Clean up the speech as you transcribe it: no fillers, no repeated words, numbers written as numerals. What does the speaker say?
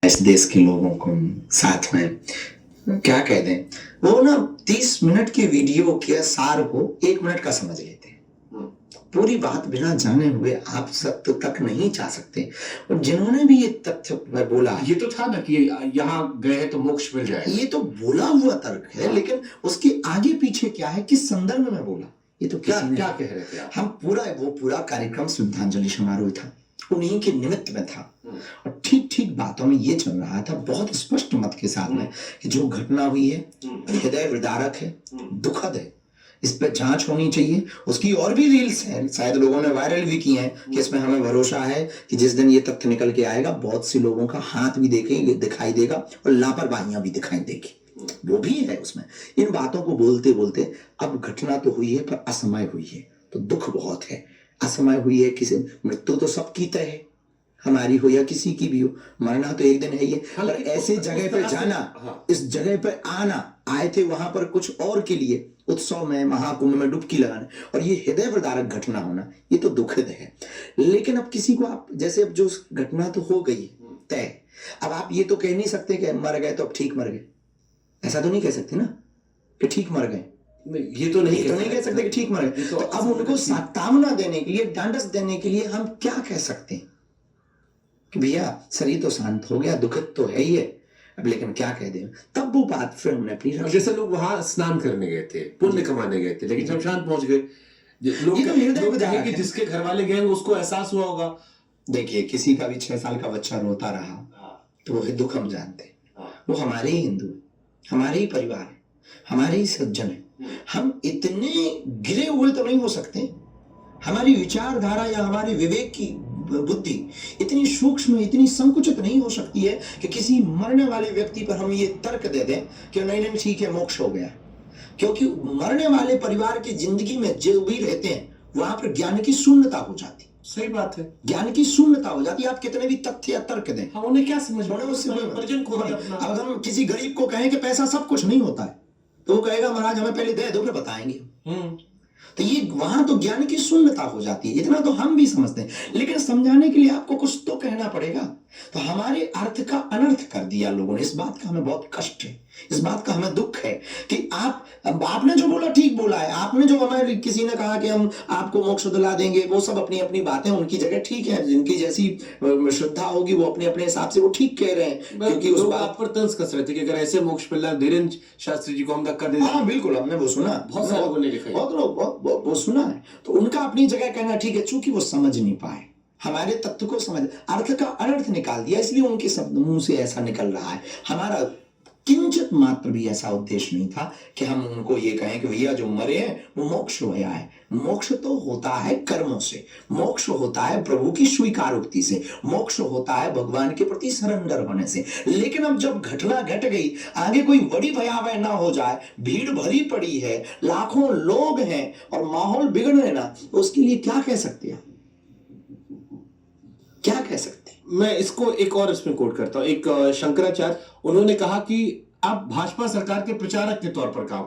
इस देश के लोगों को साथ में क्या कह दें, वो ना 30 मिनट के वीडियो के सार को 1 मिनट का समझ लेते हैं। पूरी बात बिना जाने हुए आप सत्य तक नहीं जा सकते। और जिन्होंने भी ये तथ्य बोला, ये तो था ना कि यहाँ गए तो मोक्ष मिल जाए, ये तो बोला हुआ तर्क है, लेकिन उसके आगे पीछे क्या है, किस संदर्भ में बोला, ये तो क्या कह रहे थे आप? हम पूरा कार्यक्रम श्रद्धांजलि समारोह था, उन्हीं के निमित्त में था। और ठीक बातों में ये चल रहा था, बहुत स्पष्ट मत के साथ में, कि जो घटना हुई है हृदय विदारक है, दुखद है, इस पर जांच होनी चाहिए। उसकी और भी रील्स हैं, शायद लोगों ने वायरल भी की हैं, कि इसमें हमें भरोसा है कि जिस दिन ये तथ्य निकल के आएगा, बहुत सी लोगों का हाथ भी दिखाई देगा और लापरवाहियां भी दिखाई देगी, वो भी है उसमें। इन बातों को बोलते बोलते अब घटना तो हुई है, पर असमय हुई है, तो दुख बहुत है। असमय हुई है, किसी मृत्यु तो सबकी तय है, हमारी हो या किसी की भी हो, मरना तो एक दिन है ही। पर ऐसे जगह पर जाना, इस जगह पर आना, आए थे वहां पर कुछ और के लिए, उत्सव में, महाकुंभ में डुबकी लगाने, और ये हृदय विदारक घटना होना, ये तो दुखद है। लेकिन अब किसी को आप जैसे, अब जो घटना तो हो गई तय, अब आप ये तो कह नहीं सकते कि मर गए तो अब ठीक मर गए, ऐसा तो नहीं कह सकते ना कि ठीक मर गए। ये तो नहीं कह सकते कि ठीक मर गए। तो अब उनको सांत्वना देने के लिए, ढांढस देने के लिए हम क्या कह सकते हैं कि भैया शरीर तो शांत हो गया, दुखद तो है ही है, अब लेकिन क्या कह दें। तब वो बात फिर हमने अपनी, जैसे लोग वहां स्नान करने गए थे, पुण्य कमाने गए थे, लेकिन शमशान पहुंच गए, लोग कहेंगे कि जिसके घर वाले गए उसको एहसास हुआ होगा। देखिए, किसी का भी 6 साल का बच्चा रोता रहा तो वो दुख हम जानते, वो हमारे ही हिंदू है, हमारे ही परिवार है, हमारे ही सज्जन है। हम इतने गिरे हुए तो नहीं हो सकते, हमारी विचारधारा या हमारे विवेक की बुद्धि इतनी सूक्ष्म, इतनी संकुचित नहीं हो सकती है कि किसी मरने वाले व्यक्ति पर हम ये तर्क दे दें कि नहीं ठीक है, मोक्ष हो गया। क्योंकि मरने वाले परिवार की जिंदगी में जो भी रहते हैं, वहां पर ज्ञान की शून्यता हो जाती। सही बात है, ज्ञान की शून्यता हो जाती है। आप कितने भी तथ्य या तर्क दें, उन्हें क्या समझ में, अब हम किसी गरीब को कहें कि पैसा सब कुछ नहीं होता है, तो वो कहेगा महाराज हमें पहले दे दो, फिर बताएंगे। तो ये वहां तो ज्ञान की शून्यता हो जाती है, इतना तो हम भी समझते हैं। लेकिन समझाने के लिए आपको कुछ तो कहना पड़ेगा। तो हमारे अर्थ का अनर्थ कर दिया लोगों ने। इस बात का हमें बहुत कष्ट है, इस बात का हमें दुख है कि आपने जो बोला ठीक बोला है। आपने जो हमें किसी ने कहा कि हम आपको मोक्ष दिला देंगे, वो सब अपनी अपनी बातें, उनकी जगह ठीक है, जिनकी जैसी श्रद्धा होगी वो अपने अपने हिसाब से वो ठीक कह रहे हैं। क्योंकि उस बात पर तंज कस रहे थे कि अगर ऐसे मोक्ष मिलना, धीरेन्द्र शास्त्री जी को हम धक्का दे। हाँ बिल्कुल, हमने वो सुना, बहुत सारे लोगों ने लिखा, बहुत लोग वो सुना है। तो उनका अपनी जगह कहना ठीक है, चूंकि वो समझ नहीं पाए, हमारे तत्व को समझ, अर्थ का अनर्थ निकाल दिया, इसलिए उनके शब्द मुंह से ऐसा निकल रहा है। हमारा किंचित मात्र भी ऐसा उद्देश्य नहीं था कि हम उनको ये कहें कि भैया जो मरे हैं वो मोक्ष हो गया है। मोक्ष तो होता है कर्मों से, मोक्ष होता है प्रभु की स्वीकारोक्ति से, मोक्ष होता है भगवान के प्रति सरेंडर होने से। लेकिन अब जब घटना घट गई, आगे कोई बड़ी भयावह ना हो जाए, भीड़ भरी पड़ी है, लाखों लोग हैं और माहौल बिगड़े ना, तो उसके लिए क्या कह सकते हैं, क्या कह सकते? मैं इसको एक और इसमें कोट करता हूं, एक शंकराचार्य, उन्होंने कहा कि आप भाजपा सरकार के प्रचारक के तौर पर काम